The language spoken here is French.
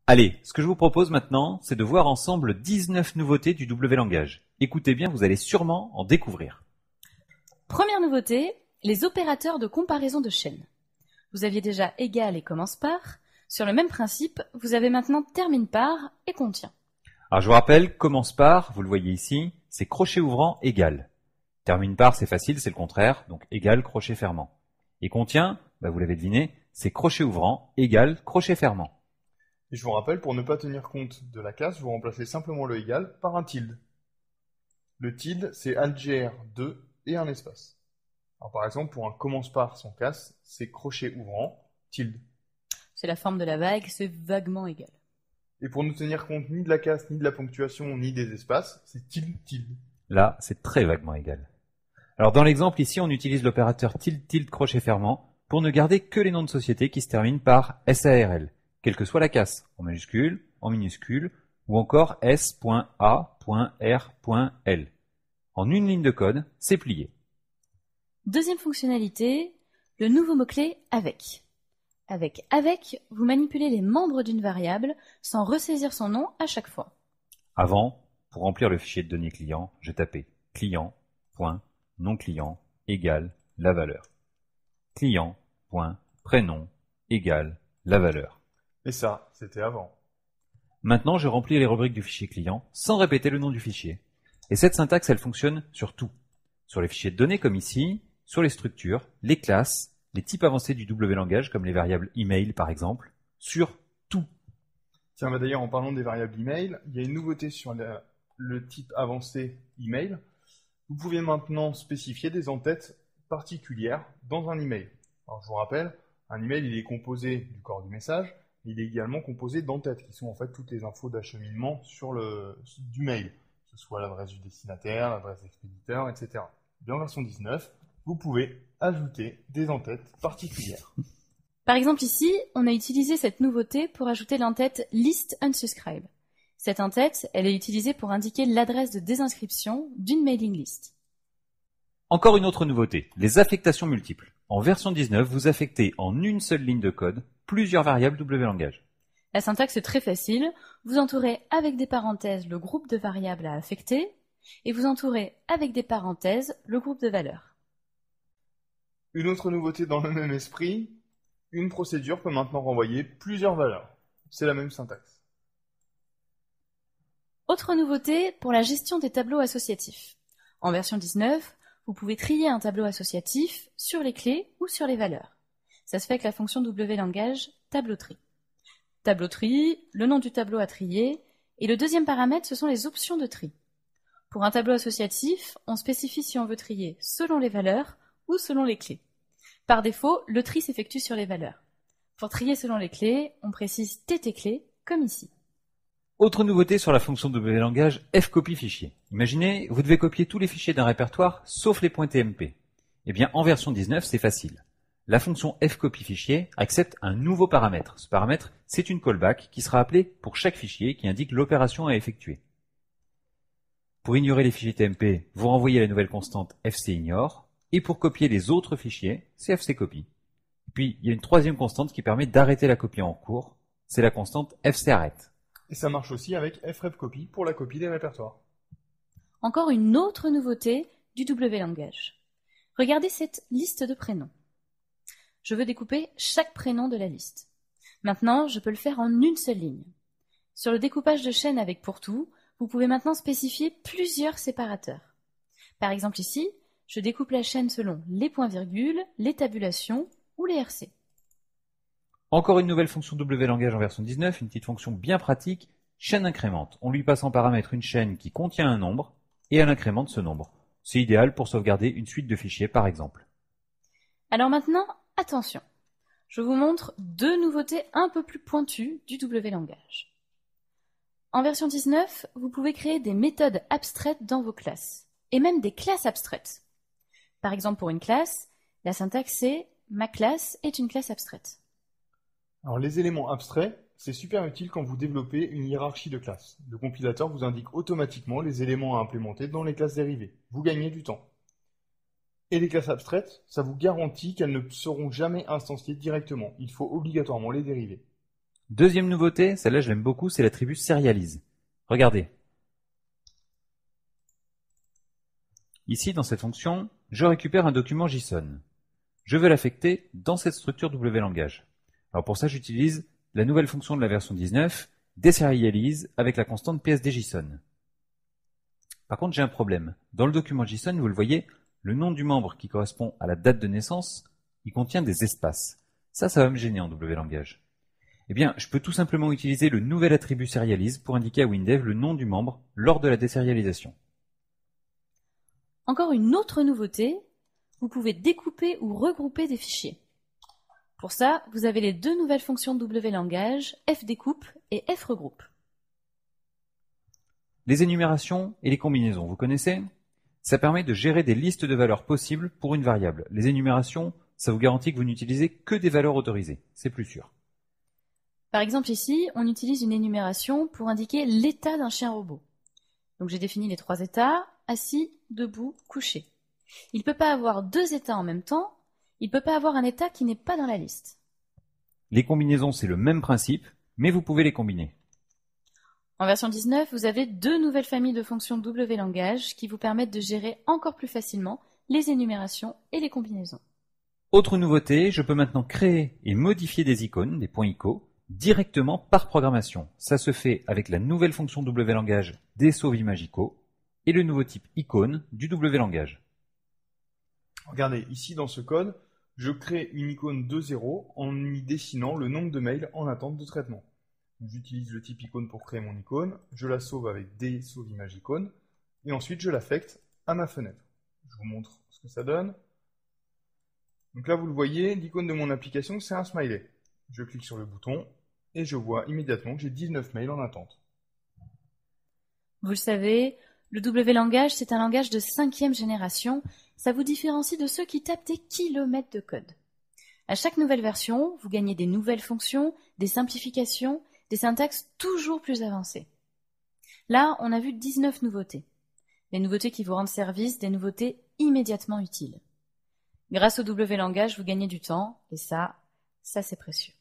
Allez, ce que je vous propose maintenant, c'est de voir ensemble 19 nouveautés du W-langage. Écoutez bien, vous allez sûrement en découvrir. Première nouveauté, les opérateurs de comparaison de chaînes. Vous aviez déjà égal et commence par. Sur le même principe, vous avez maintenant termine par et contient. Alors je vous rappelle, commence par, vous le voyez ici, c'est crochet ouvrant égal. Termine par, c'est facile, c'est le contraire, donc égal crochet fermant. Et contient, vous l'avez deviné, c'est crochet ouvrant égal crochet fermant. Et je vous rappelle, pour ne pas tenir compte de la casse, vous remplacez simplement le égal par un tilde. Le tilde, c'est algr 2 et un espace. Alors par exemple, pour un commence par sans casse, c'est crochet ouvrant, tilde. C'est la forme de la vague, c'est vaguement égal. Et pour ne tenir compte ni de la casse, ni de la ponctuation, ni des espaces, c'est tilde, tilde. Là, c'est très vaguement égal. Alors dans l'exemple ici, on utilise l'opérateur tilde tilde crochet fermant pour ne garder que les noms de sociétés qui se terminent par SARL, quelle que soit la casse, en majuscule, en minuscule, ou encore S.A.R.L. En une ligne de code, c'est plié. Deuxième fonctionnalité, le nouveau mot-clé avec. Avec, vous manipulez les membres d'une variable sans ressaisir son nom à chaque fois. Avant, pour remplir le fichier de données client, je tapais client, point, nom client, égale la valeur. Client, point, prénom, égale la valeur. Et ça, c'était avant. Maintenant, je remplis les rubriques du fichier client sans répéter le nom du fichier. Et cette syntaxe, elle fonctionne sur tout. Sur les fichiers de données comme ici, sur les structures, les classes, les types avancés du W-langage comme les variables email par exemple, sur tout. Tiens, d'ailleurs, en parlant des variables email, il y a une nouveauté sur le type avancé email. Vous pouvez maintenant spécifier des entêtes particulières dans un email. Alors, je vous rappelle, un email, il est composé du corps du message, mais il est également composé d'entêtes, qui sont en fait toutes les infos d'acheminement du mail, que ce soit l'adresse du destinataire, l'adresse d'expéditeur, etc. Et en version 19, vous pouvez ajouter des entêtes particulières. Par exemple ici, on a utilisé cette nouveauté pour ajouter l'entête list unsubscribe. Cette entête, elle est utilisée pour indiquer l'adresse de désinscription d'une mailing list. Encore une autre nouveauté, les affectations multiples. En version 19, vous affectez en une seule ligne de code plusieurs variables W-langage. La syntaxe est très facile. Vous entourez avec des parenthèses le groupe de variables à affecter et vous entourez avec des parenthèses le groupe de valeurs. Une autre nouveauté dans le même esprit, une procédure peut maintenant renvoyer plusieurs valeurs. C'est la même syntaxe. Autre nouveauté pour la gestion des tableaux associatifs. En version 19, vous pouvez trier un tableau associatif sur les clés ou sur les valeurs. Ça se fait avec la fonction W-langage tableau tri. Tableau tri, le nom du tableau à trier, et le deuxième paramètre, ce sont les options de tri. Pour un tableau associatif, on spécifie si on veut trier selon les valeurs ou selon les clés. Par défaut, le tri s'effectue sur les valeurs. Pour trier selon les clés, on précise ttclé, comme ici. Autre nouveauté sur la fonction W-langage fcopy fichier. Imaginez, vous devez copier tous les fichiers d'un répertoire sauf les points TMP. Eh bien, en version 19, c'est facile. La fonction fcopy fichier accepte un nouveau paramètre. Ce paramètre, c'est une callback qui sera appelée pour chaque fichier qui indique l'opération à effectuer. Pour ignorer les fichiers TMP, vous renvoyez la nouvelle constante fcignore, et pour copier les autres fichiers, c'est fccopy. Puis, il y a une troisième constante qui permet d'arrêter la copie en cours, c'est la constante fcarrête. Et ça marche aussi avec frepcopy pour la copie des répertoires. Encore une autre nouveauté du W-langage. Regardez cette liste de prénoms. Je veux découper chaque prénom de la liste. Maintenant, je peux le faire en une seule ligne. Sur le découpage de chaînes avec pour tout, vous pouvez maintenant spécifier plusieurs séparateurs. Par exemple ici, je découpe la chaîne selon les points-virgules, les tabulations ou les RC. Encore une nouvelle fonction W-langage en version 19, une petite fonction bien pratique, chaîne incrémente. On lui passe en paramètre une chaîne qui contient un nombre et elle incrémente ce nombre. C'est idéal pour sauvegarder une suite de fichiers par exemple. Alors maintenant, attention. Je vous montre deux nouveautés un peu plus pointues du W-langage. En version 19, vous pouvez créer des méthodes abstraites dans vos classes, et même des classes abstraites. Par exemple, pour une classe, la syntaxe c'est « ma classe est une classe abstraite ». Alors les éléments abstraits, c'est super utile quand vous développez une hiérarchie de classes. Le compilateur vous indique automatiquement les éléments à implémenter dans les classes dérivées. Vous gagnez du temps. Et les classes abstraites, ça vous garantit qu'elles ne seront jamais instanciées directement. Il faut obligatoirement les dériver. Deuxième nouveauté, celle-là je l'aime beaucoup, c'est l'attribut serialize. Regardez. Ici, dans cette fonction, je récupère un document JSON. Je veux l'affecter dans cette structure WLangage. Alors pour ça, j'utilise la nouvelle fonction de la version 19, deserialize avec la constante PSD-JSON. Par contre, j'ai un problème. Dans le document JSON, vous le voyez, le nom du membre qui correspond à la date de naissance, il contient des espaces. Ça va me gêner en WLangage. Eh bien, je peux tout simplement utiliser le nouvel attribut serialize pour indiquer à WinDev le nom du membre lors de la désérialisation. Encore une autre nouveauté, vous pouvez découper ou regrouper des fichiers. Pour ça, vous avez les deux nouvelles fonctions de WLangage, fdécoupe et fregroupe. Les énumérations et les combinaisons, vous connaissez? Ça permet de gérer des listes de valeurs possibles pour une variable. Les énumérations, ça vous garantit que vous n'utilisez que des valeurs autorisées, c'est plus sûr. Par exemple ici, on utilise une énumération pour indiquer l'état d'un chien robot. Donc j'ai défini les 3 états, assis, debout, couché. Il ne peut pas avoir 2 états en même temps, il ne peut pas avoir un état qui n'est pas dans la liste. Les combinaisons, c'est le même principe, mais vous pouvez les combiner. En version 19, vous avez 2 nouvelles familles de fonctions WLangage qui vous permettent de gérer encore plus facilement les énumérations et les combinaisons. Autre nouveauté, je peux maintenant créer et modifier des icônes, des points ICO, directement par programmation. Ça se fait avec la nouvelle fonction WLangage des sauve-images-ICO et le nouveau type icône du WLangage. Regardez, ici dans ce code, je crée une icône de 0 en y dessinant le nombre de mails en attente de traitement. J'utilise le type icône pour créer mon icône, je la sauve avec des sauve-images-icônes, et ensuite je l'affecte à ma fenêtre. Je vous montre ce que ça donne. Donc là, vous le voyez, l'icône de mon application, c'est un smiley. Je clique sur le bouton et je vois immédiatement que j'ai 19 mails en attente. Vous le savez, le WLangage, c'est un langage de 5e génération. Ça vous différencie de ceux qui tapent des kilomètres de code. À chaque nouvelle version, vous gagnez des nouvelles fonctions, des simplifications, des syntaxes toujours plus avancées. Là, on a vu 19 nouveautés. Des nouveautés qui vous rendent service, des nouveautés immédiatement utiles. Grâce au WLangage, vous gagnez du temps, et ça c'est précieux.